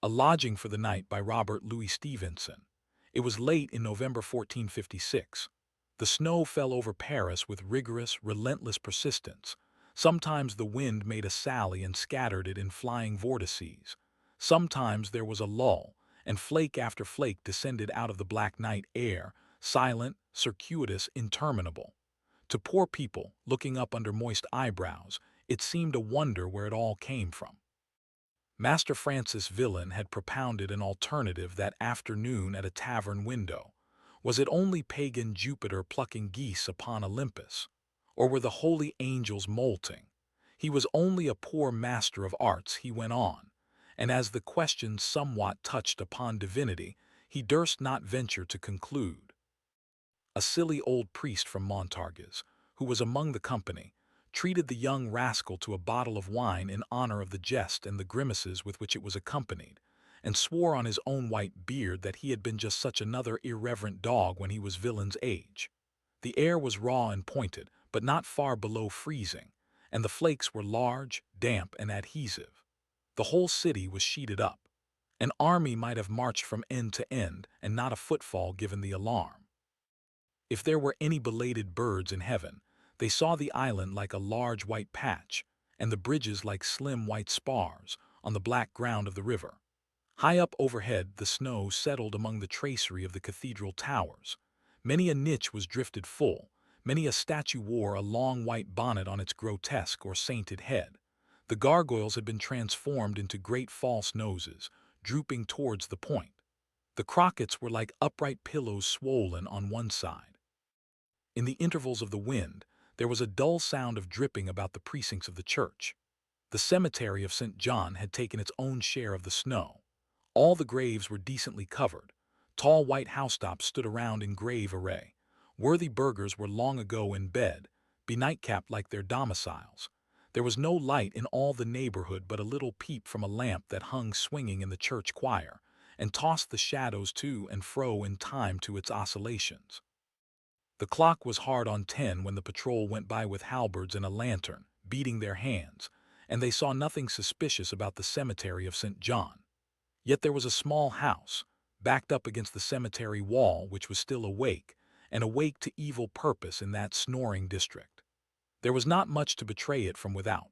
A Lodging for the Night by Robert Louis Stevenson. It was late in November 1456. The snow fell over Paris with rigorous, relentless persistence. Sometimes the wind made a sally and scattered it in flying vortices. Sometimes there was a lull, and flake after flake descended out of the black night air, silent, circuitous, interminable. To poor people, looking up under moist eyebrows, it seemed a wonder where it all came from. Master Francis Villain had propounded an alternative that afternoon at a tavern window. Was it only pagan Jupiter plucking geese upon Olympus? Or were the holy angels molting? He was only a poor master of arts, he went on, and as the question somewhat touched upon divinity, he durst not venture to conclude. A silly old priest from Montargis, who was among the company, treated the young rascal to a bottle of wine in honor of the jest and the grimaces with which it was accompanied, and swore on his own white beard that he had been just such another irreverent dog when he was Villain's age. The air was raw and pointed, but not far below freezing, and the flakes were large, damp, and adhesive. The whole city was sheeted up. An army might have marched from end to end, and not a footfall given the alarm. If there were any belated birds in heaven, they saw the island like a large white patch, and the bridges like slim white spars on the black ground of the river. High up overhead the snow settled among the tracery of the cathedral towers. Many a niche was drifted full, many a statue wore a long white bonnet on its grotesque or sainted head. The gargoyles had been transformed into great false noses, drooping towards the point. The crockets were like upright pillows swollen on one side. In the intervals of the wind, there was a dull sound of dripping about the precincts of the church. The cemetery of St. John had taken its own share of the snow. All the graves were decently covered. Tall white housetops stood around in grave array. Worthy burghers were long ago in bed, benightcapped like their domiciles. There was no light in all the neighborhood but a little peep from a lamp that hung swinging in the church choir, and tossed the shadows to and fro in time to its oscillations. The clock was hard on 10 when the patrol went by with halberds and a lantern, beating their hands, and they saw nothing suspicious about the cemetery of St. John. Yet there was a small house, backed up against the cemetery wall, which was still awake, and awake to evil purpose in that snoring district. There was not much to betray it from without,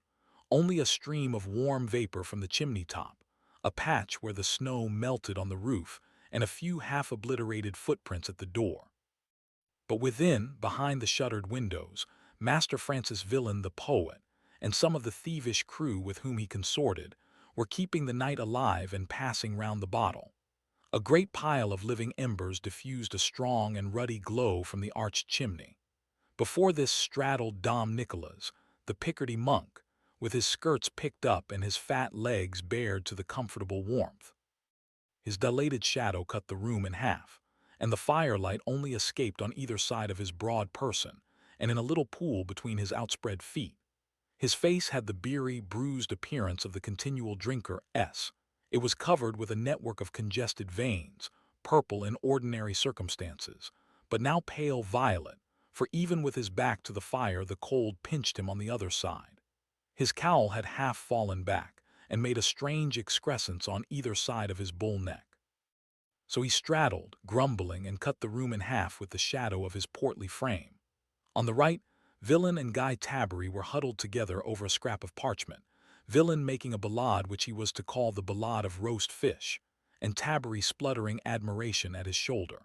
only a stream of warm vapor from the chimney top, a patch where the snow melted on the roof, and a few half-obliterated footprints at the door. But within, behind the shuttered windows, Master Francis Villain the poet, and some of the thievish crew with whom he consorted, were keeping the night alive and passing round the bottle. A great pile of living embers diffused a strong and ruddy glow from the arched chimney. Before this straddled Dom Nicholas, the Picardy monk, with his skirts picked up and his fat legs bared to the comfortable warmth. His dilated shadow cut the room in half, and the firelight only escaped on either side of his broad person, and in a little pool between his outspread feet. His face had the beery, bruised appearance of the continual drinker. It was covered with a network of congested veins, purple in ordinary circumstances, but now pale violet, for even with his back to the fire the cold pinched him on the other side. His cowl had half fallen back, and made a strange excrescence on either side of his bull neck. So he straddled, grumbling, and cut the room in half with the shadow of his portly frame. On the right, Villain and Guy Tabbery were huddled together over a scrap of parchment, Villain making a ballade which he was to call the Ballade of Roast Fish, and Tabbery spluttering admiration at his shoulder.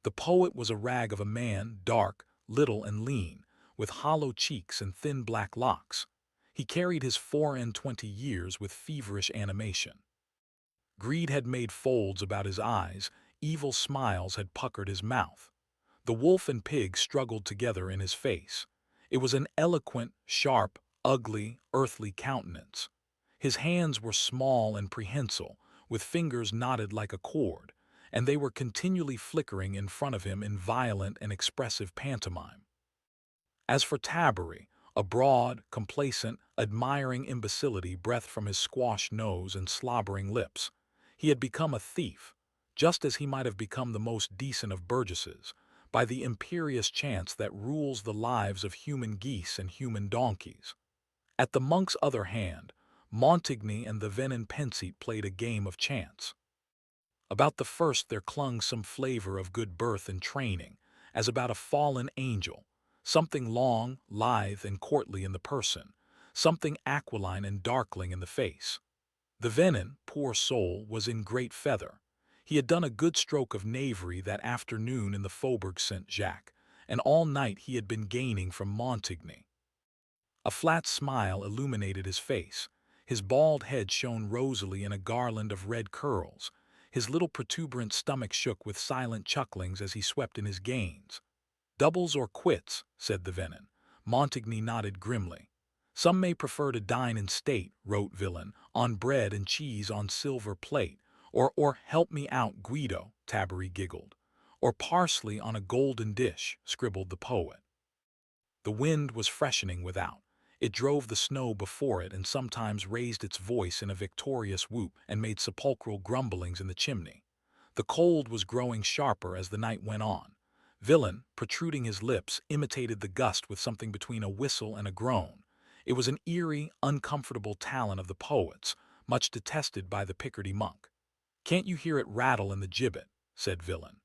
The poet was a rag of a man, dark, little, and lean, with hollow cheeks and thin black locks. He carried his 24 years with feverish animation. Greed had made folds about his eyes, evil smiles had puckered his mouth. The wolf and pig struggled together in his face. It was an eloquent, sharp, ugly, earthly countenance. His hands were small and prehensile, with fingers knotted like a cord, and they were continually flickering in front of him in violent and expressive pantomime. As for Tabbery, a broad, complacent, admiring imbecility breathed from his squashed nose and slobbering lips. He had become a thief, just as he might have become the most decent of burgesses, by the imperious chance that rules the lives of human geese and human donkeys. At the monk's other hand, Montigny and the venin pensete played a game of chance. About the first there clung some flavor of good birth and training, as about a fallen angel, something long, lithe, and courtly in the person, something aquiline and darkling in the face. The venin, poor soul, was in great feather. He had done a good stroke of knavery that afternoon in the Faubourg Saint-Jacques, and all night he had been gaining from Montigny. A flat smile illuminated his face. His bald head shone rosily in a garland of red curls. His little protuberant stomach shook with silent chucklings as he swept in his gains. "Doubles or quits," said the venin. Montigny nodded grimly. "Some may prefer to dine in state," wrote Villain, "on bread and cheese on silver plate, or help me out, Guido," Tabary giggled. "Or parsley on a golden dish," scribbled the poet. The wind was freshening without. It drove the snow before it and sometimes raised its voice in a victorious whoop and made sepulchral grumblings in the chimney. The cold was growing sharper as the night went on. Villain, protruding his lips, imitated the gust with something between a whistle and a groan. It was an eerie, uncomfortable talent of the poet's, much detested by the Picardy monk. "Can't you hear it rattle in the gibbet?" said Villain.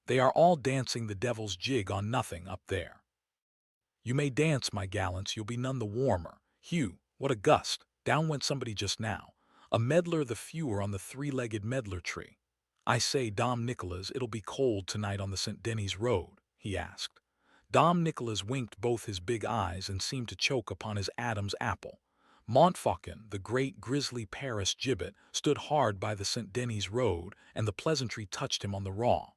"They are all dancing the devil's jig on nothing up there." "You may dance, my gallants, you'll be none the warmer. Hugh, what a gust! Down went somebody just now. A meddler the fewer on the three-legged medlar tree. I say, Dom Nicholas, it'll be cold tonight on the St. Denis road," he asked. Dom Nicholas winked both his big eyes and seemed to choke upon his Adam's apple. Montfaucon, the great grisly Paris gibbet, stood hard by the St. Denis road, and the pleasantry touched him on the raw.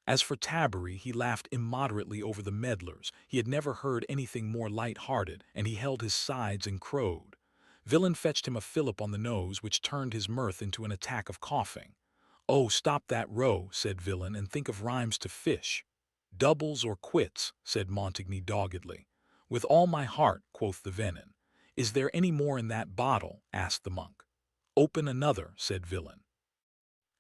As for Tabary, he laughed immoderately over the meddlers. He had never heard anything more light-hearted, and he held his sides and crowed. Villain fetched him a fillip on the nose, which turned his mirth into an attack of coughing. "Oh, stop that row," said Villain, "and think of rhymes to fish." "Doubles or quits," said Montigny doggedly. "With all my heart," quoth the venin. "Is there any more in that bottle?" asked the monk. "Open another," said Villain.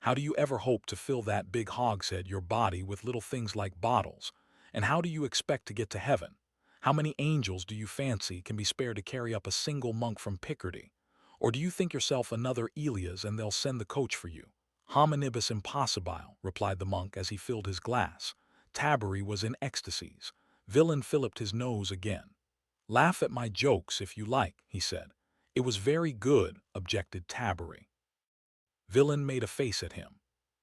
"How do you ever hope to fill that big hogshead, your body, with little things like bottles? And how do you expect to get to heaven? How many angels do you fancy can be spared to carry up a single monk from Picardy? Or do you think yourself another Elias and they'll send the coach for you?" "Hominibus impossibile," replied the monk as he filled his glass. Tabary was in ecstasies. Villain filliped his nose again. "Laugh at my jokes if you like," he said. "It was very good," objected Tabary. Villain made a face at him.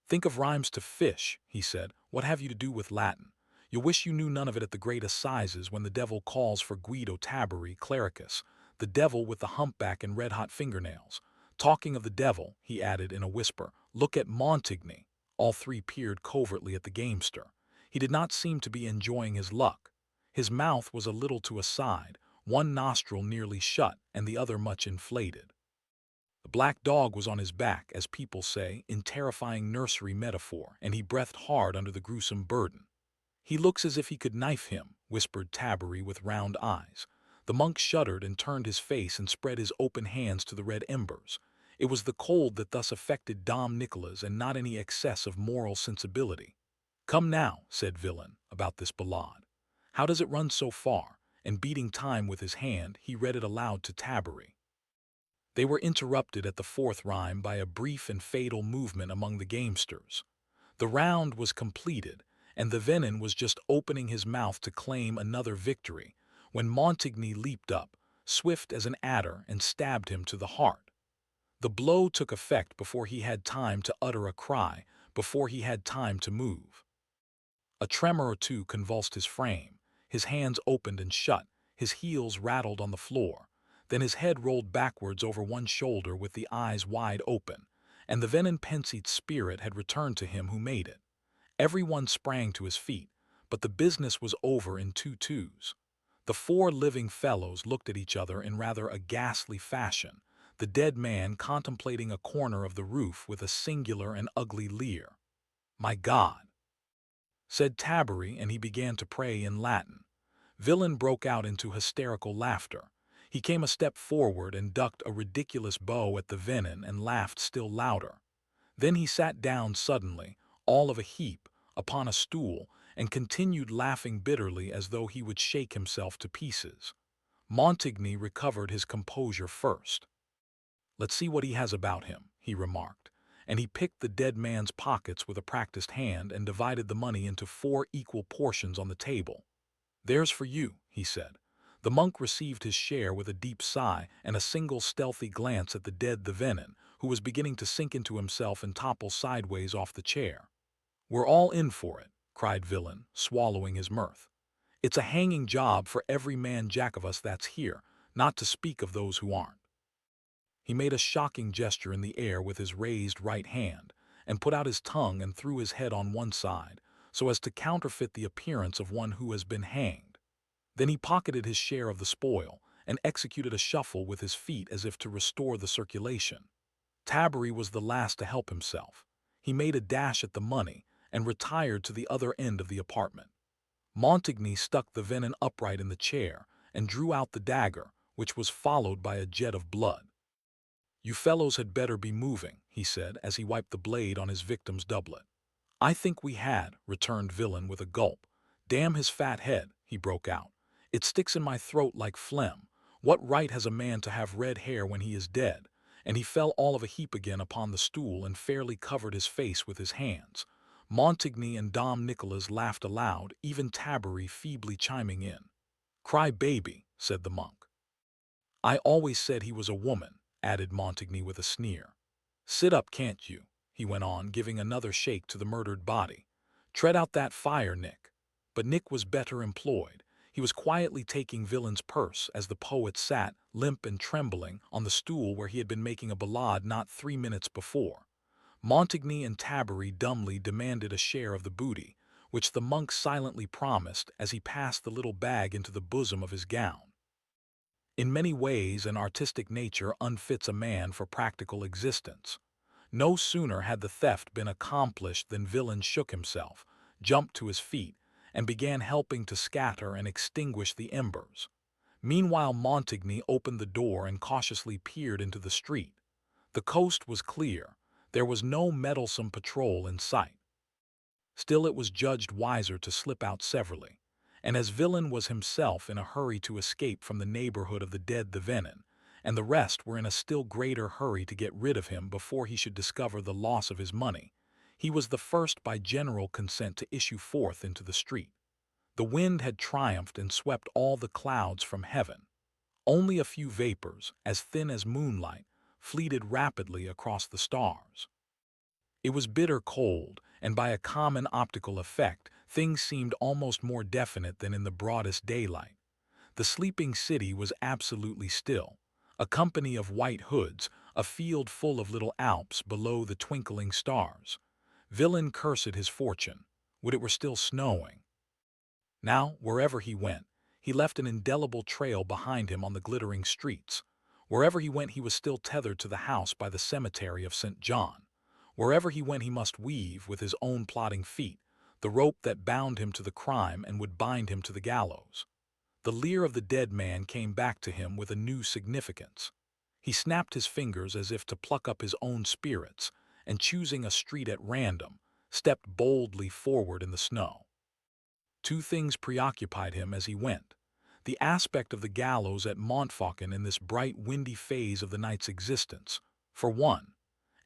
"Think of rhymes to fish," he said. "What have you to do with Latin? You wish you knew none of it at the great assizes when the devil calls for Guido Tabary, clericus, the devil with the humpback and red-hot fingernails. Talking of the devil," he added in a whisper, "look at Montigny." All three peered covertly at the gamester. He did not seem to be enjoying his luck. His mouth was a little to a side, one nostril nearly shut and the other much inflated. The black dog was on his back, as people say, in terrifying nursery metaphor, and he breathed hard under the gruesome burden. "He looks as if he could knife him," whispered Tabary with round eyes. The monk shuddered and turned his face and spread his open hands to the red embers. It was the cold that thus affected Dom Nicholas and not any excess of moral sensibility. "Come now," said Villain, "about this ballade. How does it run so far?" And beating time with his hand, he read it aloud to Tabary. They were interrupted at the fourth rhyme by a brief and fatal movement among the gamesters. The round was completed, and the venin was just opening his mouth to claim another victory, when Montigny leaped up, swift as an adder, and stabbed him to the heart. The blow took effect before he had time to utter a cry, before he had time to move. A tremor or two convulsed his frame. His hands opened and shut, his heels rattled on the floor. Then his head rolled backwards over one shoulder with the eyes wide open, and the venin pensete's spirit had returned to him who made it. Everyone sprang to his feet, but the business was over in 2-2s. The four living fellows looked at each other in rather a ghastly fashion, the dead man contemplating a corner of the roof with a singular and ugly leer. "My God," said Tabary, and he began to pray in Latin. Villain broke out into hysterical laughter. He came a step forward and ducked a ridiculous bow at the venin and laughed still louder. Then he sat down suddenly, all of a heap, upon a stool, and continued laughing bitterly as though he would shake himself to pieces. Montigny recovered his composure first. "Let's see what he has about him," he remarked, and he picked the dead man's pockets with a practiced hand and divided the money into 4 equal portions on the table. "There's for you," he said. The monk received his share with a deep sigh and a single stealthy glance at the dead Thevenin, who was beginning to sink into himself and topple sideways off the chair. "We're all in for it," cried Villain, swallowing his mirth. "It's a hanging job for every man jack of us that's here, not to speak of those who aren't." He made a shocking gesture in the air with his raised right hand, and put out his tongue and threw his head on one side, so as to counterfeit the appearance of one who has been hanged. Then he pocketed his share of the spoil, and executed a shuffle with his feet as if to restore the circulation. Tabbery was the last to help himself. He made a dash at the money, and retired to the other end of the apartment. Montigny stuck the venom upright in the chair, and drew out the dagger, which was followed by a jet of blood. "You fellows had better be moving," he said as he wiped the blade on his victim's doublet. "I think we had," returned Villain with a gulp. "Damn his fat head," he broke out. "It sticks in my throat like phlegm. What right has a man to have red hair when he is dead?" And he fell all of a heap again upon the stool and fairly covered his face with his hands. Montigny and Dom Nicholas laughed aloud, even Tabbery feebly chiming in. "Cry baby," said the monk. "I always said he was a woman," added Montigny with a sneer. "Sit up, can't you?" he went on, giving another shake to the murdered body. "Tread out that fire, Nick." But Nick was better employed. He was quietly taking Villain's purse as the poet sat, limp and trembling, on the stool where he had been making a ballade not 3 minutes before. Montigny and Tabbery dumbly demanded a share of the booty, which the monk silently promised as he passed the little bag into the bosom of his gown. In many ways, an artistic nature unfits a man for practical existence. No sooner had the theft been accomplished than Villain shook himself, jumped to his feet, and began helping to scatter and extinguish the embers. Meanwhile Montigny opened the door and cautiously peered into the street. The coast was clear. There was no meddlesome patrol in sight. Still it was judged wiser to slip out severally, and as Villain was himself in a hurry to escape from the neighborhood of the dead Thevenin, and the rest were in a still greater hurry to get rid of him before he should discover the loss of his money, he was the first by general consent to issue forth into the street. The wind had triumphed and swept all the clouds from heaven. Only a few vapors, as thin as moonlight, fleeted rapidly across the stars. It was bitter cold, and by a common optical effect, things seemed almost more definite than in the broadest daylight. The sleeping city was absolutely still. A company of white hoods, a field full of little Alps below the twinkling stars. Villain cursed his fortune. Would it were still snowing. Now, wherever he went, he left an indelible trail behind him on the glittering streets. Wherever he went he was still tethered to the house by the cemetery of St. John. Wherever he went he must weave, with his own plodding feet, the rope that bound him to the crime and would bind him to the gallows. The leer of the dead man came back to him with a new significance. He snapped his fingers as if to pluck up his own spirits, and choosing a street at random, stepped boldly forward in the snow. Two things preoccupied him as he went: the aspect of the gallows at Montfaucon in this bright, windy phase of the night's existence, for one,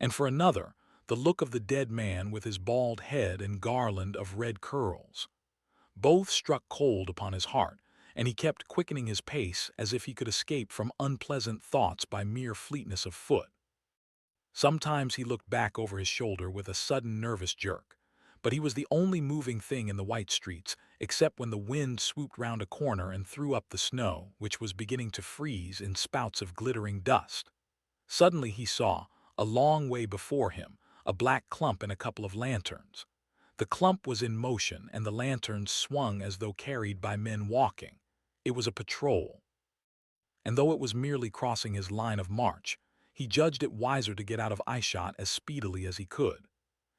and for another, the look of the dead man with his bald head and garland of red curls. Both struck cold upon his heart, and he kept quickening his pace as if he could escape from unpleasant thoughts by mere fleetness of foot. Sometimes he looked back over his shoulder with a sudden nervous jerk, but he was the only moving thing in the white streets, except when the wind swooped round a corner and threw up the snow, which was beginning to freeze in spouts of glittering dust. Suddenly he saw, a long way before him, a black clump and a couple of lanterns. The clump was in motion and the lanterns swung as though carried by men walking. It was a patrol. And though it was merely crossing his line of march, he judged it wiser to get out of eyeshot as speedily as he could.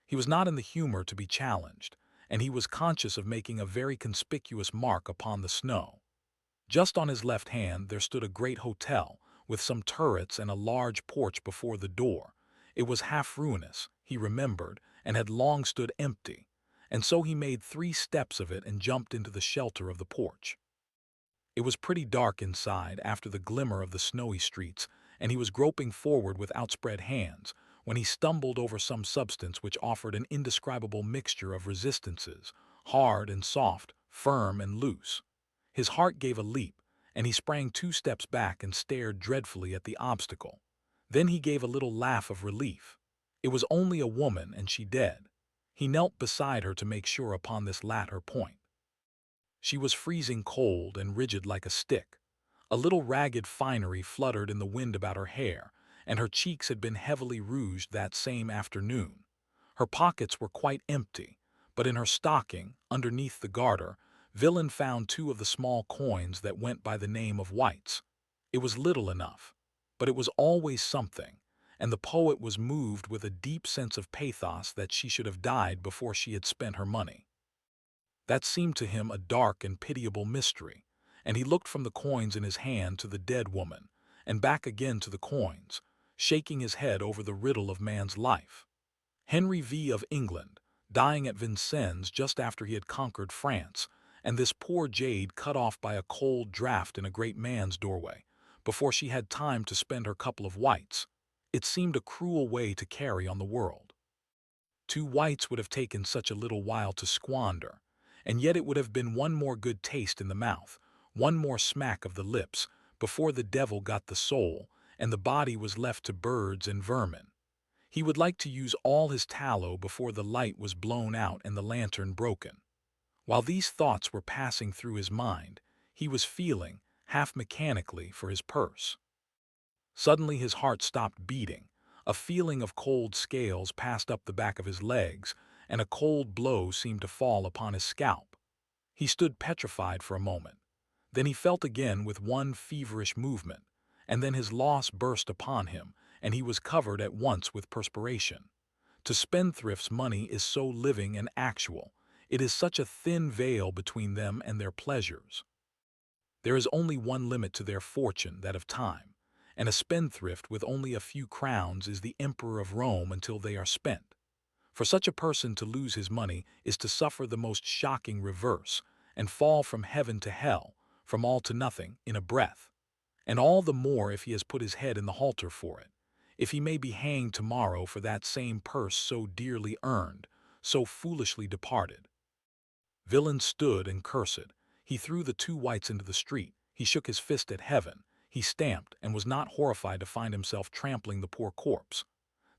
He was not in the humor to be challenged, and he was conscious of making a very conspicuous mark upon the snow. Just on his left hand there stood a great hotel, with some turrets and a large porch before the door. It was half ruinous, he remembered, and had long stood empty, and so he made 3 steps of it and jumped into the shelter of the porch. It was pretty dark inside after the glimmer of the snowy streets, and he was groping forward with outspread hands when he stumbled over some substance which offered an indescribable mixture of resistances, hard and soft, firm and loose. His heart gave a leap, and he sprang 2 steps back and stared dreadfully at the obstacle. Then he gave a little laugh of relief. It was only a woman, and she dead. He knelt beside her to make sure upon this latter point. She was freezing cold and rigid like a stick. A little ragged finery fluttered in the wind about her hair, and her cheeks had been heavily rouged that same afternoon. Her pockets were quite empty, but in her stocking, underneath the garter, Villain found 2 of the small coins that went by the name of whites. It was little enough, but it was always something, and the poet was moved with a deep sense of pathos that she should have died before she had spent her money. That seemed to him a dark and pitiable mystery, and he looked from the coins in his hand to the dead woman, and back again to the coins, shaking his head over the riddle of man's life. Henry V of England, dying at Vincennes just after he had conquered France, and this poor jade cut off by a cold draught in a great man's doorway, before she had time to spend her couple of whites. It seemed a cruel way to carry on the world. 2 whites would have taken such a little while to squander, and yet it would have been one more good taste in the mouth, one more smack of the lips, before the devil got the soul, and the body was left to birds and vermin. He would like to use all his tallow before the light was blown out and the lantern broken. While these thoughts were passing through his mind, he was feeling, half mechanically, for his purse. Suddenly his heart stopped beating, a feeling of cold scales passed up the back of his legs, and a cold blow seemed to fall upon his scalp. He stood petrified for a moment. Then he felt again with one feverish movement, and then his loss burst upon him, and he was covered at once with perspiration. To spendthrifts money is so living and actual, it is such a thin veil between them and their pleasures. There is only one limit to their fortune, that of time, and a spendthrift with only a few crowns is the emperor of Rome until they are spent. For such a person to lose his money is to suffer the most shocking reverse, and fall from heaven to hell, from all to nothing, in a breath. And all the more if he has put his head in the halter for it, if he may be hanged tomorrow for that same purse so dearly earned, so foolishly departed. Villain stood and cursed. He threw the 2 whites into the street. He shook his fist at heaven. He stamped and was not horrified to find himself trampling the poor corpse.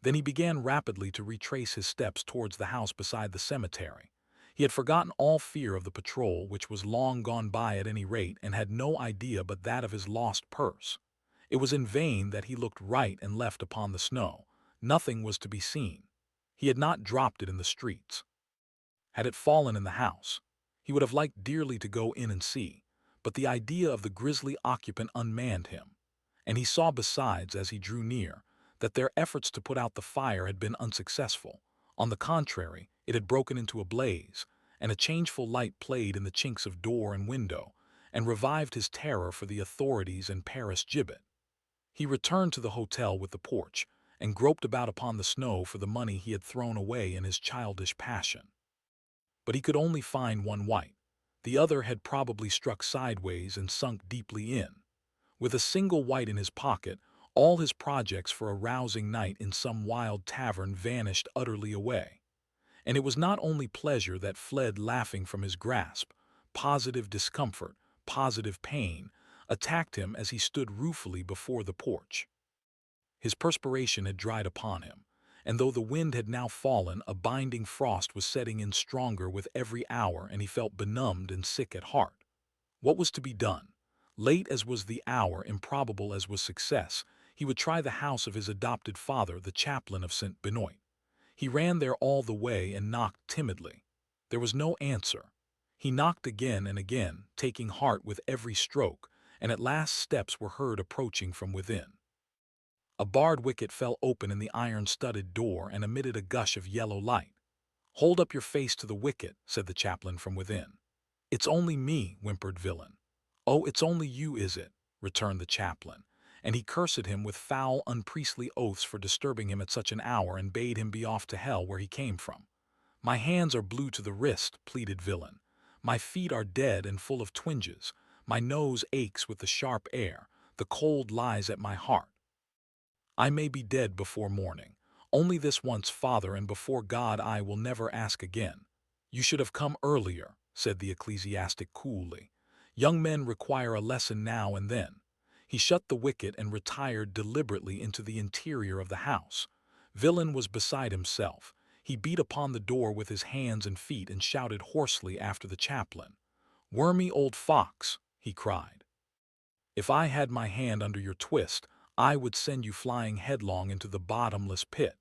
Then he began rapidly to retrace his steps towards the house beside the cemetery. He had forgotten all fear of the patrol, which was long gone by at any rate, and had no idea but that of his lost purse. It was in vain that he looked right and left upon the snow. Nothing was to be seen. He had not dropped it in the streets. Had it fallen in the house, he would have liked dearly to go in and see, but the idea of the grisly occupant unmanned him, and he saw besides, as he drew near, that their efforts to put out the fire had been unsuccessful. On the contrary, it had broken into a blaze, and a changeful light played in the chinks of door and window, and revived his terror for the authorities and Paris gibbet. He returned to the hotel with the porch, and groped about upon the snow for the money he had thrown away in his childish passion. But he could only find 1 white. The other had probably struck sideways and sunk deeply in. With a single white in his pocket, all his projects for a rousing night in some wild tavern vanished utterly away. And it was not only pleasure that fled laughing from his grasp. Positive discomfort, positive pain, attacked him as he stood ruefully before the porch. His perspiration had dried upon him, and though the wind had now fallen, a binding frost was setting in stronger with every hour, and he felt benumbed and sick at heart. What was to be done? Late as was the hour, improbable as was success, he would try the house of his adopted father, the chaplain of St. Benoit. He ran there all the way and knocked timidly. There was no answer. He knocked again and again, taking heart with every stroke, and at last steps were heard approaching from within. A barred wicket fell open in the iron-studded door and emitted a gush of yellow light. "Hold up your face to the wicket," said the chaplain from within. "It's only me," whimpered Villain. "Oh, it's only you, is it?" returned the chaplain, and he cursed him with foul, unpriestly oaths for disturbing him at such an hour, and bade him be off to hell where he came from. "My hands are blue to the wrist," pleaded Villain. "My feet are dead and full of twinges. My nose aches with the sharp air. The cold lies at my heart." I may be dead before morning. Only this once, Father, and before God I will never ask again." "You should have come earlier," said the ecclesiastic coolly. "Young men require a lesson now and then." He shut the wicket and retired deliberately into the interior of the house. Villain was beside himself. He beat upon the door with his hands and feet and shouted hoarsely after the chaplain. "Wormy old fox," he cried. "If I had my hand under your twist, I would send you flying headlong into the bottomless pit."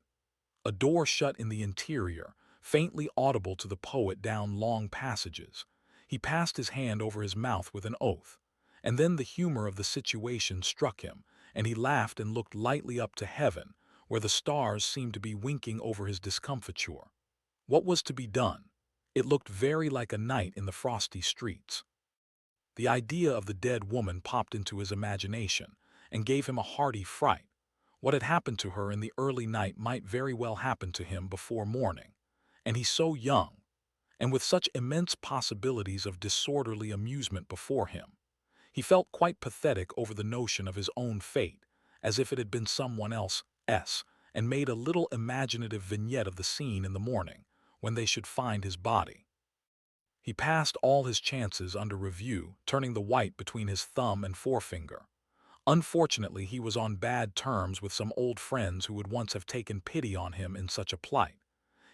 A door shut in the interior, faintly audible to the poet down long passages. He passed his hand over his mouth with an oath. And then the humor of the situation struck him, and he laughed and looked lightly up to heaven, where the stars seemed to be winking over his discomfiture. What was to be done? It looked very like a night in the frosty streets. The idea of the dead woman popped into his imagination and gave him a hearty fright. What had happened to her in the early night might very well happen to him before morning. And he's so young, and with such immense possibilities of disorderly amusement before him. He felt quite pathetic over the notion of his own fate, as if it had been someone else's, and made a little imaginative vignette of the scene in the morning, when they should find his body. He passed all his chances under review, turning the white between his thumb and forefinger. Unfortunately, he was on bad terms with some old friends who would once have taken pity on him in such a plight.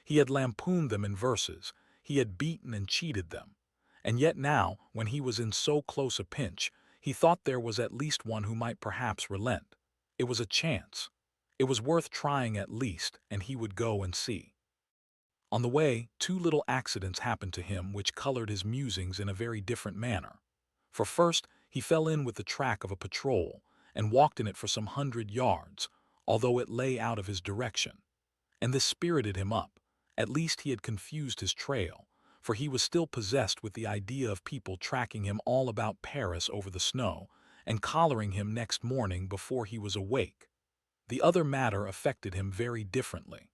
He had lampooned them in verses, he had beaten and cheated them. And yet now, when he was in so close a pinch, he thought there was at least one who might perhaps relent. It was a chance. It was worth trying at least, and he would go and see. On the way, two little accidents happened to him which colored his musings in a very different manner. For first, he fell in with the track of a patrol, and walked in it for some 100 yards, although it lay out of his direction. And this spirited him up. At least he had confused his trail, for he was still possessed with the idea of people tracking him all about Paris over the snow, and collaring him next morning before he was awake. The other matter affected him very differently.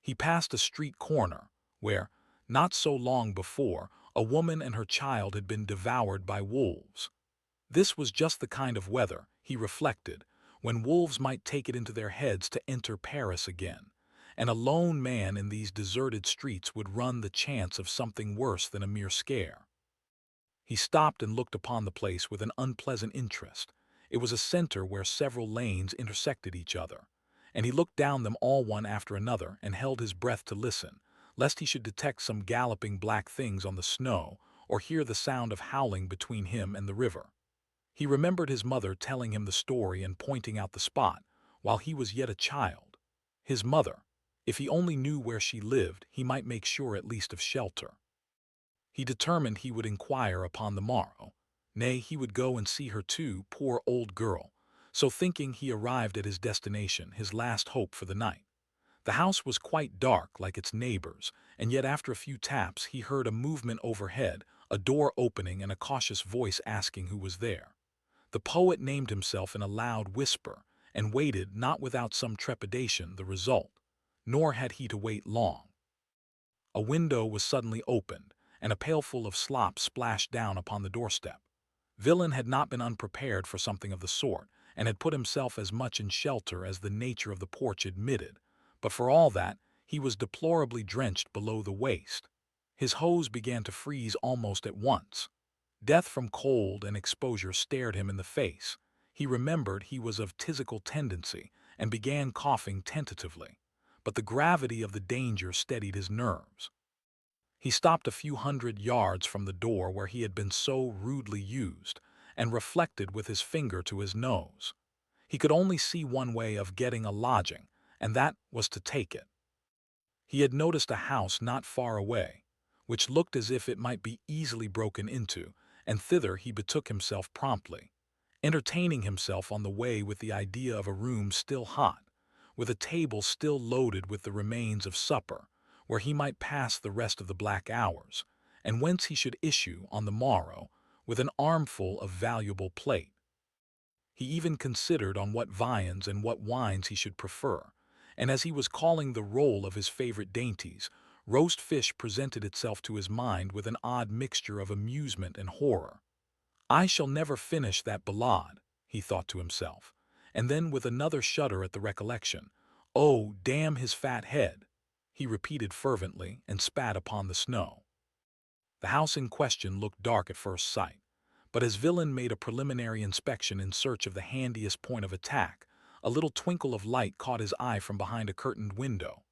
He passed a street corner, where, not so long before, a woman and her child had been devoured by wolves. This was just the kind of weather, he reflected, when wolves might take it into their heads to enter Paris again, and a lone man in these deserted streets would run the chance of something worse than a mere scare. He stopped and looked upon the place with an unpleasant interest. It was a center where several lanes intersected each other, and he looked down them all one after another and held his breath to listen, lest he should detect some galloping black things on the snow or hear the sound of howling between him and the river. He remembered his mother telling him the story and pointing out the spot, while he was yet a child. His mother. If he only knew where she lived, he might make sure at least of shelter. He determined he would inquire upon the morrow. Nay, he would go and see her too, poor old girl. So thinking, he arrived at his destination, his last hope for the night. The house was quite dark like its neighbors, and yet after a few taps he heard a movement overhead, a door opening and a cautious voice asking who was there. The poet named himself in a loud whisper, and waited, not without some trepidation, the result. Nor had he to wait long. A window was suddenly opened, and a pailful of slop splashed down upon the doorstep. Villain had not been unprepared for something of the sort, and had put himself as much in shelter as the nature of the porch admitted, but for all that, he was deplorably drenched below the waist. His hose began to freeze almost at once. Death from cold and exposure stared him in the face. He remembered he was of phthisical tendency, and began coughing tentatively, but the gravity of the danger steadied his nerves. He stopped a few 100 yards from the door where he had been so rudely used, and reflected with his finger to his nose. He could only see one way of getting a lodging, and that was to take it. He had noticed a house not far away, which looked as if it might be easily broken into, and thither he betook himself promptly, entertaining himself on the way with the idea of a room still hot, with a table still loaded with the remains of supper, where he might pass the rest of the black hours, and whence he should issue on the morrow with an armful of valuable plate. He even considered on what viands and what wines he should prefer, and as he was calling the roll of his favorite dainties, roast fish presented itself to his mind with an odd mixture of amusement and horror. "I shall never finish that ballade," he thought to himself, and then with another shudder at the recollection, "Oh, damn his fat head," he repeated fervently and spat upon the snow. The house in question looked dark at first sight, but as Villain made a preliminary inspection in search of the handiest point of attack, a little twinkle of light caught his eye from behind a curtained window.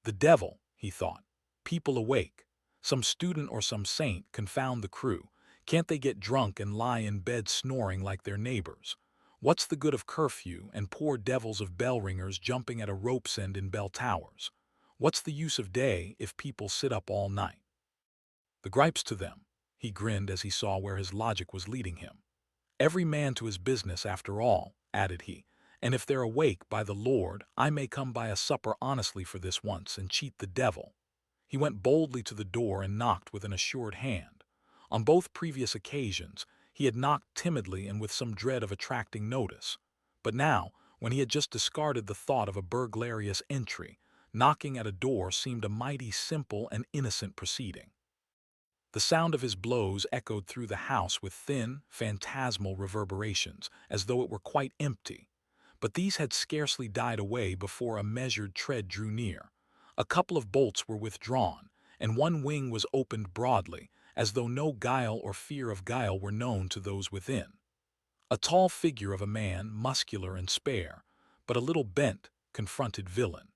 "The devil," he thought. "People awake. Some student or some saint, confound the crew. Can't they get drunk and lie in bed snoring like their neighbors? What's the good of curfew and poor devils of bell ringers jumping at a rope's end in bell towers? What's the use of day if people sit up all night? The gripes to them," he grinned as he saw where his logic was leading him. "Every man to his business after all," added he, "and if they're awake, by the Lord, I may come by a supper honestly for this once and cheat the devil." He went boldly to the door and knocked with an assured hand. On both previous occasions, he had knocked timidly and with some dread of attracting notice. But now, when he had just discarded the thought of a burglarious entry, knocking at a door seemed a mighty simple and innocent proceeding. The sound of his blows echoed through the house with thin, phantasmal reverberations, as though it were quite empty. But these had scarcely died away before a measured tread drew near. A couple of bolts were withdrawn, and one wing was opened broadly, as though no guile or fear of guile were known to those within. A tall figure of a man, muscular and spare, but a little bent, confronted Villain.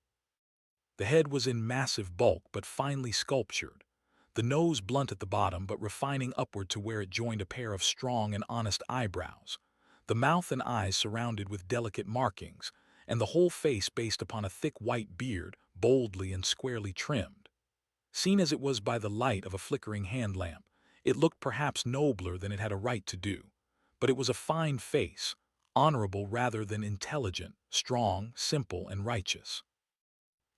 The head was in massive bulk but finely sculptured, the nose blunt at the bottom but refining upward to where it joined a pair of strong and honest eyebrows, the mouth and eyes surrounded with delicate markings, and the whole face based upon a thick white beard, boldly and squarely trimmed. Seen as it was by the light of a flickering hand lamp, it looked perhaps nobler than it had a right to do. But it was a fine face, honorable rather than intelligent, strong, simple, and righteous.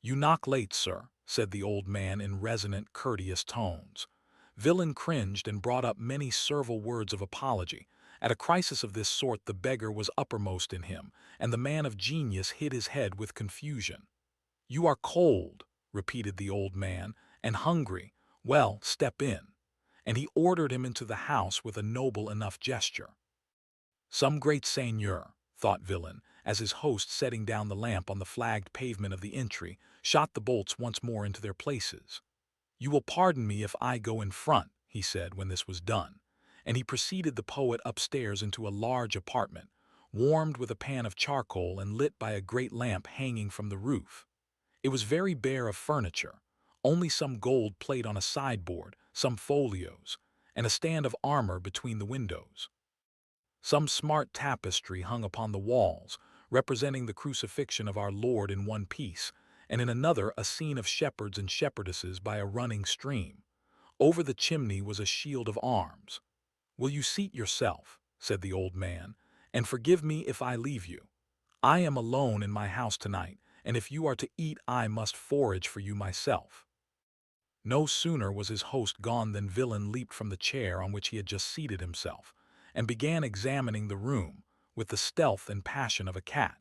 "You knock late, sir," said the old man in resonant, courteous tones. Villain cringed and brought up many servile words of apology. At a crisis of this sort the beggar was uppermost in him, and the man of genius hid his head with confusion. "You are cold," repeated the old man, "and hungry. Well, step in." And he ordered him into the house with a noble enough gesture. "Some great seigneur," thought Villain, as his host, setting down the lamp on the flagged pavement of the entry, shot the bolts once more into their places. "You will pardon me if I go in front," he said when this was done, and he preceded the poet upstairs into a large apartment, warmed with a pan of charcoal and lit by a great lamp hanging from the roof. It was very bare of furniture, only some gold plate on a sideboard, some folios, and a stand of armor between the windows. Some smart tapestry hung upon the walls, representing the crucifixion of our Lord in one piece, and in another a scene of shepherds and shepherdesses by a running stream. Over the chimney was a shield of arms. "Will you seat yourself," said the old man, "and forgive me if I leave you? I am alone in my house tonight, and if you are to eat I must forage for you myself." No sooner was his host gone than Villain leaped from the chair on which he had just seated himself, and began examining the room, with the stealth and passion of a cat.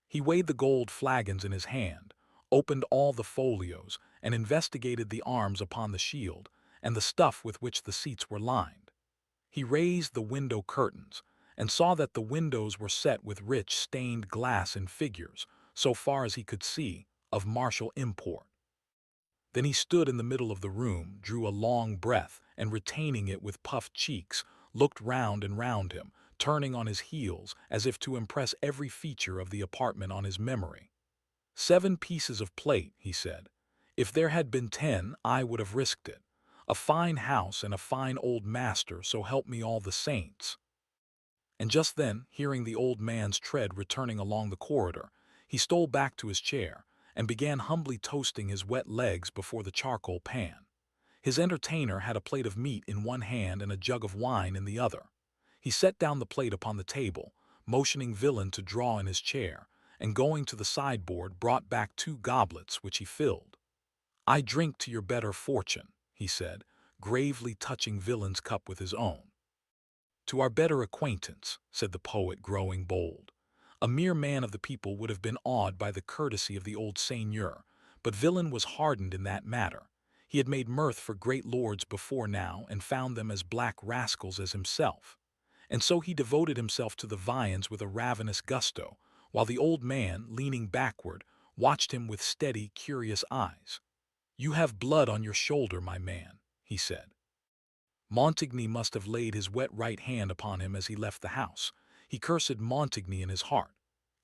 He weighed the gold flagons in his hand, opened all the folios, and investigated the arms upon the shield, and the stuff with which the seats were lined. He raised the window curtains, and saw that the windows were set with rich stained glass in figures, so far as he could see, of martial import. Then he stood in the middle of the room, drew a long breath, and retaining it with puffed cheeks, looked round and round him, turning on his heels as if to impress every feature of the apartment on his memory. "7 pieces of plate," he said. "If there had been 10, I would have risked it. A fine house and a fine old master, so help me all the saints." And just then, hearing the old man's tread returning along the corridor, he stole back to his chair, and began humbly toasting his wet legs before the charcoal pan. His entertainer had a plate of meat in one hand and a jug of wine in the other. He set down the plate upon the table, motioning Villain to draw in his chair, and going to the sideboard brought back 2 goblets which he filled. "I drink to your better fortune," he said, gravely touching Villain's cup with his own. "To our better acquaintance," said the poet, growing bold. A mere man of the people would have been awed by the courtesy of the old seigneur, but Villain was hardened in that matter. He had made mirth for great lords before now and found them as black rascals as himself. And so he devoted himself to the viands with a ravenous gusto, while the old man, leaning backward, watched him with steady, curious eyes. "You have blood on your shoulder, my man," he said. Montigny must have laid his wet right hand upon him as he left the house. He cursed Montigny in his heart.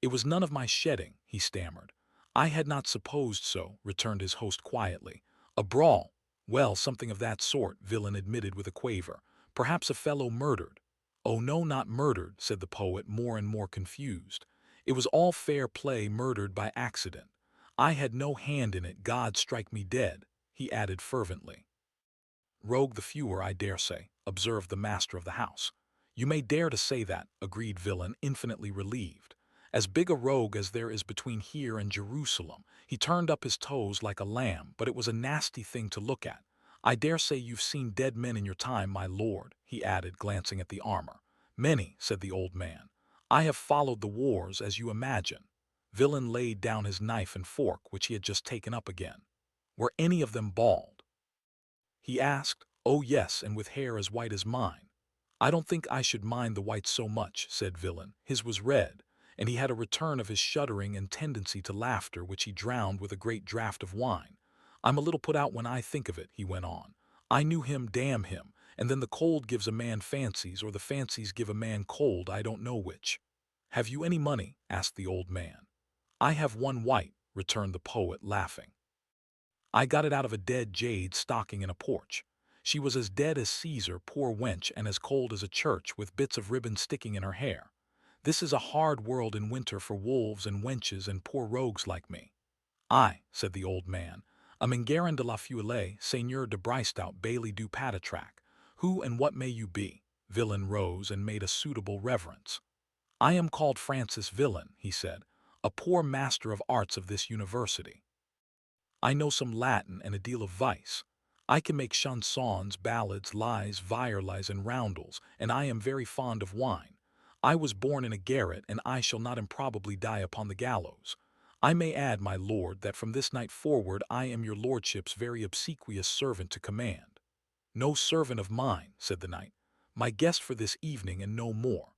"It was none of my shedding," he stammered. "I had not supposed so," returned his host quietly. "A brawl? Well, something of that sort," Villain admitted with a quaver. "Perhaps a fellow murdered." "Oh no, not murdered," said the poet, more and more confused. "It was all fair play, murdered by accident. I had no hand in it, God strike me dead," he added fervently. "Rogue the fewer, I dare say," observed the master of the house. "You may dare to say that," agreed Villain, infinitely relieved. "As big a rogue as there is between here and Jerusalem. He turned up his toes like a lamb, but it was a nasty thing to look at. I dare say you've seen dead men in your time, my lord," he added, glancing at the armor. "Many," said the old man. "I have followed the wars, as you imagine." Villain laid down his knife and fork, which he had just taken up again. "Were any of them bald?" he asked. "Oh yes, and with hair as white as mine." "I don't think I should mind the white so much," said Villain. "His was red," and he had a return of his shuddering and tendency to laughter, which he drowned with a great draught of wine. "I'm a little put out when I think of it," he went on. "I knew him, damn him, and then the cold gives a man fancies, or the fancies give a man cold, I don't know which." "Have you any money?" asked the old man. "I have one white," returned the poet, laughing. "I got it out of a dead jade stocking in a porch. She was as dead as Caesar, poor wench, and as cold as a church, with bits of ribbon sticking in her hair. This is a hard world in winter for wolves and wenches and poor rogues like me." "I," said the old man, "am Enguerrand de la Feuillée, Seigneur de Brisetout, Bailly du Patatrac. Who and what may you be?" Villain rose and made a suitable reverence. "I am called Francis Villain," he said, "a poor master of arts of this university. I know some Latin and a deal of vice. I can make chansons, ballads, lies, virelies, and roundels, and I am very fond of wine. I was born in a garret, and I shall not improbably die upon the gallows. I may add, my lord, that from this night forward I am your lordship's very obsequious servant to command." "No servant of mine," said the knight. "My guest for this evening and no more."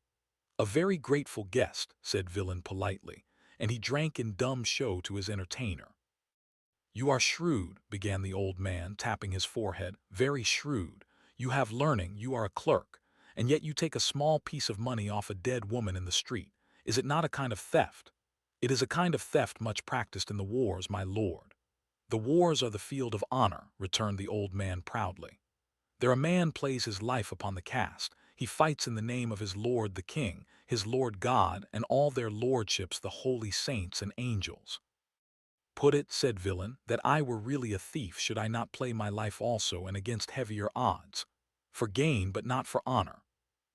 "A very grateful guest," said Villain politely, and he drank in dumb show to his entertainer. "You are shrewd," began the old man, tapping his forehead, "very shrewd. You have learning, you are a clerk, and yet you take a small piece of money off a dead woman in the street. Is it not a kind of theft?" "It is a kind of theft much practiced in the wars, my lord." "The wars are the field of honor," returned the old man proudly. "There a man plays his life upon the cast. He fights in the name of his lord the king, his lord God, and all their lordships, the holy saints and angels." "Put it," said Villain, "that I were really a thief, should I not play my life also, and against heavier odds? For gain, but not for honor."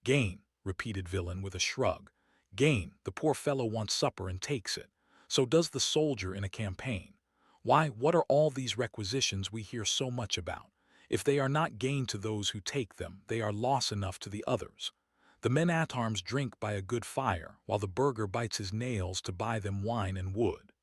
"Gain," repeated Villain with a shrug. "Gain, the poor fellow wants supper and takes it. So does the soldier in a campaign. Why, what are all these requisitions we hear so much about? If they are not gain to those who take them, they are loss enough to the others. The men-at-arms drink by a good fire, while the burgher bites his nails to buy them wine and wood.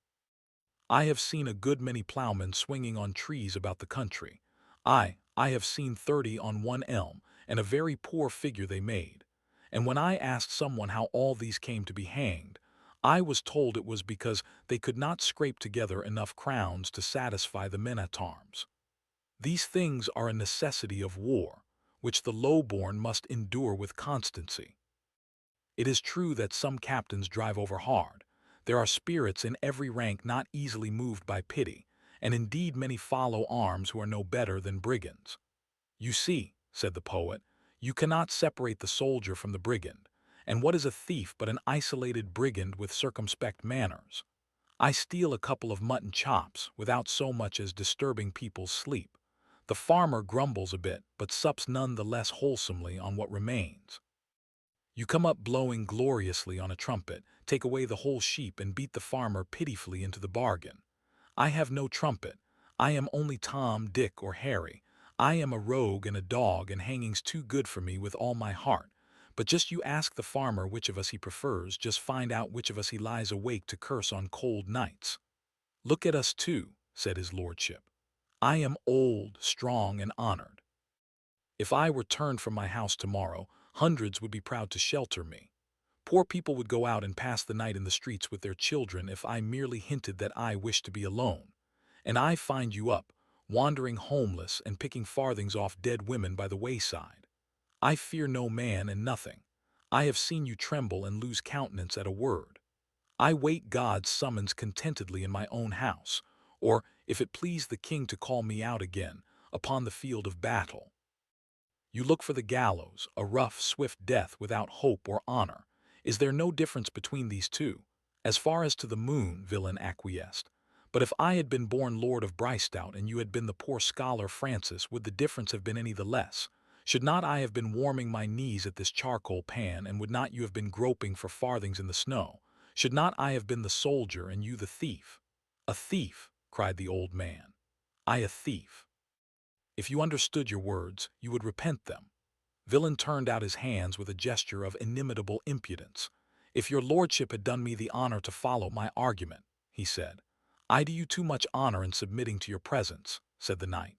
I have seen a good many ploughmen swinging on trees about the country. I have seen 30 on one elm, and a very poor figure they made. And when I asked someone how all these came to be hanged, I was told it was because they could not scrape together enough crowns to satisfy the men-at-arms. These things are a necessity of war, which the low-born must endure with constancy. It is true that some captains drive over hard. There are spirits in every rank not easily moved by pity, and indeed many follow arms who are no better than brigands. "You see," said the poet, "you cannot separate the soldier from the brigand, and what is a thief but an isolated brigand with circumspect manners? I steal a couple of mutton chops without so much as disturbing people's sleep. The farmer grumbles a bit, but sups none the less wholesomely on what remains. You come up blowing gloriously on a trumpet, take away the whole sheep and beat the farmer pitifully into the bargain. I have no trumpet. I am only Tom, Dick, or Harry. I am a rogue and a dog, and hanging's too good for me with all my heart. But just you ask the farmer which of us he prefers, just find out which of us he lies awake to curse on cold nights." "Look at us too," said his lordship. "I am old, strong, and honored. If I were turned from my house tomorrow, hundreds would be proud to shelter me. Poor people would go out and pass the night in the streets with their children if I merely hinted that I wished to be alone. And I find you up, wandering homeless and picking farthings off dead women by the wayside. I fear no man and nothing. I have seen you tremble and lose countenance at a word. I wait God's summons contentedly in my own house, or, if it please the king to call me out again, upon the field of battle. You look for the gallows, a rough, swift death without hope or honor. Is there no difference between these two? As far as to the moon, villain acquiesced. But if I had been born Lord of Bricetout and you had been the poor scholar Francis, would the difference have been any the less? Should not I have been warming my knees at this charcoal pan, and would not you have been groping for farthings in the snow? Should not I have been the soldier and you the thief? A thief, cried the old man. I a thief. If you understood your words, you would repent them. Villain turned out his hands with a gesture of inimitable impudence. If your lordship had done me the honor to follow my argument, he said. I do you too much honor in submitting to your presence, said the knight.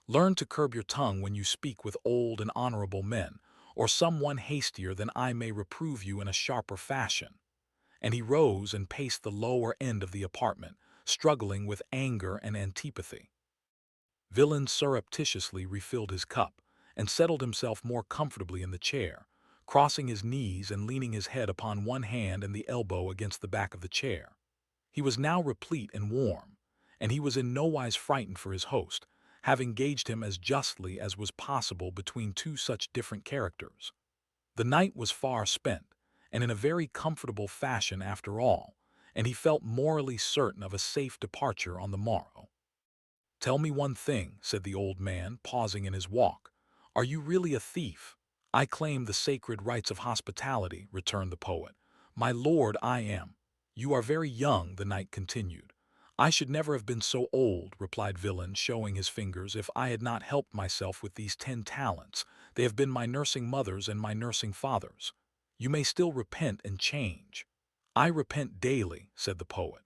Learn to curb your tongue when you speak with old and honorable men, or some one hastier than I may reprove you in a sharper fashion. And he rose and paced the lower end of the apartment, struggling with anger and antipathy. Villain surreptitiously refilled his cup, and settled himself more comfortably in the chair, crossing his knees and leaning his head upon one hand and the elbow against the back of the chair. He was now replete and warm, and he was in nowise frightened for his host, having gauged him as justly as was possible between two such different characters. The night was far spent, and in a very comfortable fashion after all, and he felt morally certain of a safe departure on the morrow. Tell me one thing, said the old man, pausing in his walk. Are you really a thief? I claim the sacred rights of hospitality, returned the poet. My lord, I am. You are very young, the knight continued. I should never have been so old, replied Villain, showing his fingers, if I had not helped myself with these 10 talents. They have been my nursing mother's and my nursing father's. You may still repent and change. I repent daily, said the poet.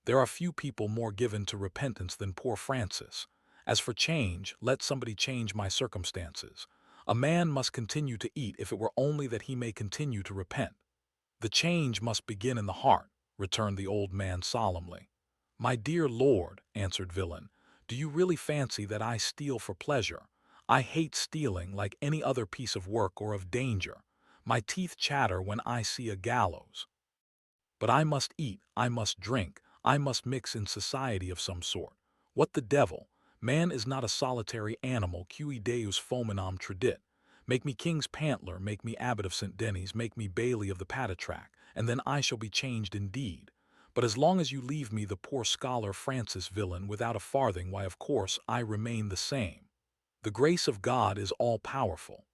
There are few people more given to repentance than poor Francis. As for change, let somebody change my circumstances. A man must continue to eat if it were only that he may continue to repent. The change must begin in the heart, returned the old man solemnly. My dear lord, answered Villain, do you really fancy that I steal for pleasure? I hate stealing like any other piece of work or of danger. My teeth chatter when I see a gallows. But I must eat, I must drink, I must mix in society of some sort. What the devil? Man is not a solitary animal, cui deus fomenam tradit. Make me king's pantler, make me abbot of St. Denis, make me bailey of the Patatrac, and then I shall be changed indeed. But as long as you leave me the poor scholar Francis, Villain, without a farthing, why of course I remain the same. The grace of God is all-powerful.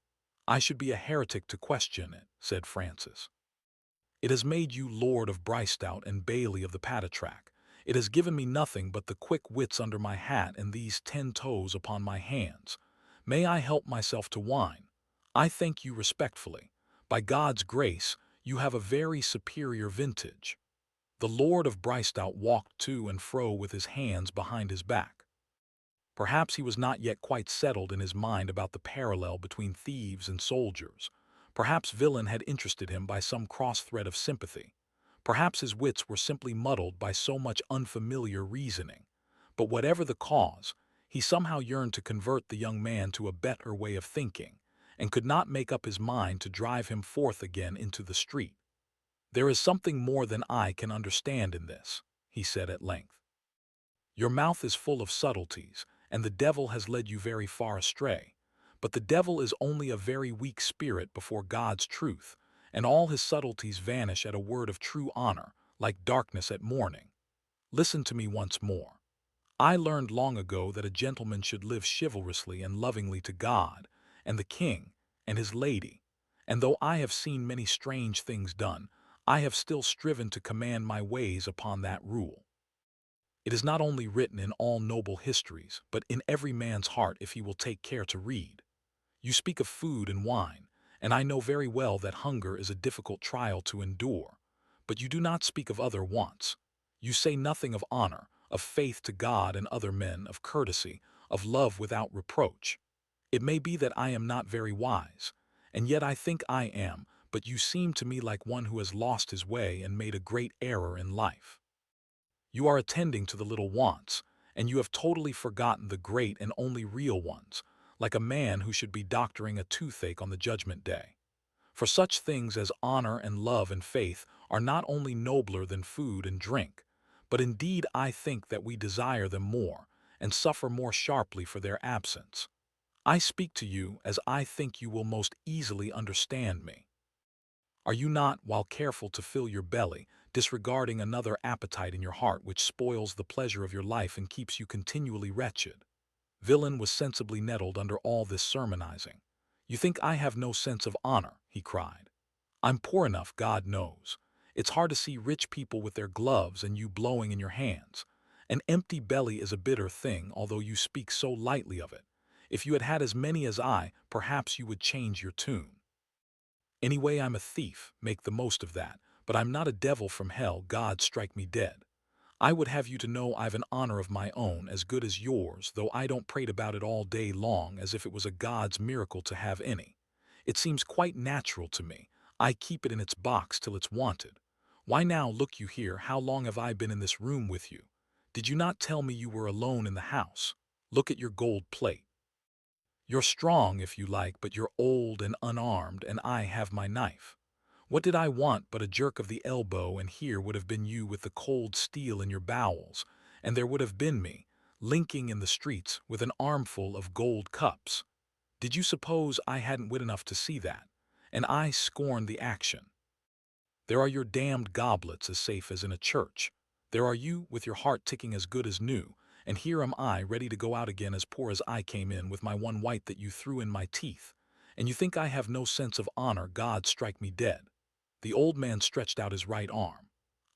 I should be a heretic to question it, said Francis. It has made you Lord of Bricetout and Bailey of the Patatrac. It has given me nothing but the quick wits under my hat and these 10 toes upon my hands. May I help myself to wine? I thank you respectfully. By God's grace, you have a very superior vintage. The Lord of Bricetout walked to and fro with his hands behind his back. Perhaps he was not yet quite settled in his mind about the parallel between thieves and soldiers. Perhaps Villain had interested him by some cross-thread of sympathy. Perhaps his wits were simply muddled by so much unfamiliar reasoning. But whatever the cause, he somehow yearned to convert the young man to a better way of thinking, and could not make up his mind to drive him forth again into the street. There is something more than I can understand in this, he said at length. Your mouth is full of subtleties, and the devil has led you very far astray. But the devil is only a very weak spirit before God's truth, and all his subtleties vanish at a word of true honor, like darkness at morning. Listen to me once more. I learned long ago that a gentleman should live chivalrously and lovingly to God, and the king, and his lady, and though I have seen many strange things done, I have still striven to command my ways upon that rule. It is not only written in all noble histories, but in every man's heart if he will take care to read. You speak of food and wine, and I know very well that hunger is a difficult trial to endure, but you do not speak of other wants. You say nothing of honor, of faith to God and other men, of courtesy, of love without reproach. It may be that I am not very wise, and yet I think I am, but you seem to me like one who has lost his way and made a great error in life. You are attending to the little wants, and you have totally forgotten the great and only real ones, like a man who should be doctoring a toothache on the judgment day. For such things as honor and love and faith are not only nobler than food and drink, but indeed I think that we desire them more, and suffer more sharply for their absence. I speak to you as I think you will most easily understand me. Are you not, while careful to fill your belly, disregarding another appetite in your heart which spoils the pleasure of your life and keeps you continually wretched? Villain was sensibly nettled under all this sermonizing. You think I have no sense of honor, he cried. I'm poor enough, God knows. It's hard to see rich people with their gloves and you blowing in your hands. An empty belly is a bitter thing, although you speak so lightly of it. If you had had as many as I, perhaps you would change your tune. Anyway, I'm a thief, make the most of that, but I'm not a devil from hell, God strike me dead. I would have you to know I've an honor of my own, as good as yours, though I don't prate about it all day long as if it was a God's miracle to have any. It seems quite natural to me. I keep it in its box till it's wanted. Why now, look you here, how long have I been in this room with you? Did you not tell me you were alone in the house? Look at your gold plate. You're strong, if you like, but you're old and unarmed, and I have my knife. What did I want but a jerk of the elbow, and here would have been you with the cold steel in your bowels, and there would have been me, linking in the streets with an armful of gold cups. Did you suppose I hadn't wit enough to see that? And I scorn the action. There are your damned goblets as safe as in a church. There are you with your heart ticking as good as new, and here am I ready to go out again as poor as I came in with my one white that you threw in my teeth. And you think I have no sense of honor, God strike me dead. The old man stretched out his right arm.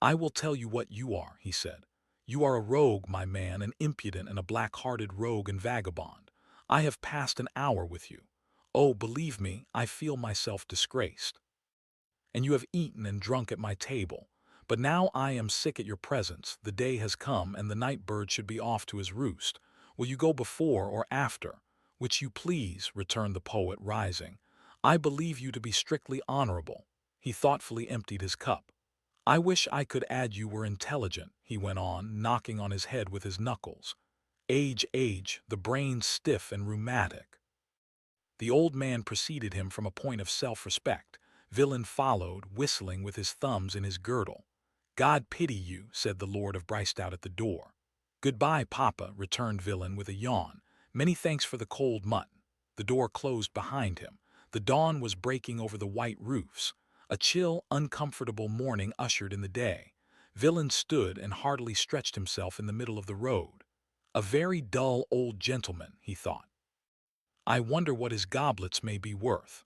I will tell you what you are, he said. You are a rogue, my man, an impudent and a black-hearted rogue and vagabond. I have passed an hour with you. Oh, believe me, I feel myself disgraced. And you have eaten and drunk at my table. But now I am sick at your presence. The day has come, and the night bird should be off to his roost. Will you go before or after? Which you please, returned the poet, rising. I believe you to be strictly honorable. He thoughtfully emptied his cup. I wish I could add you were intelligent, he went on, knocking on his head with his knuckles. Age, the brain stiff and rheumatic. The old man preceded him from a point of self-respect. Villain followed, whistling with his thumbs in his girdle. God pity you, said the Lord of Bricetout at the door. Goodbye, Papa, returned Villain with a yawn. Many thanks for the cold mutton. The door closed behind him. The dawn was breaking over the white roofs. A chill, uncomfortable morning ushered in the day. Villain stood and heartily stretched himself in the middle of the road. A very dull old gentleman, he thought. I wonder what his goblets may be worth.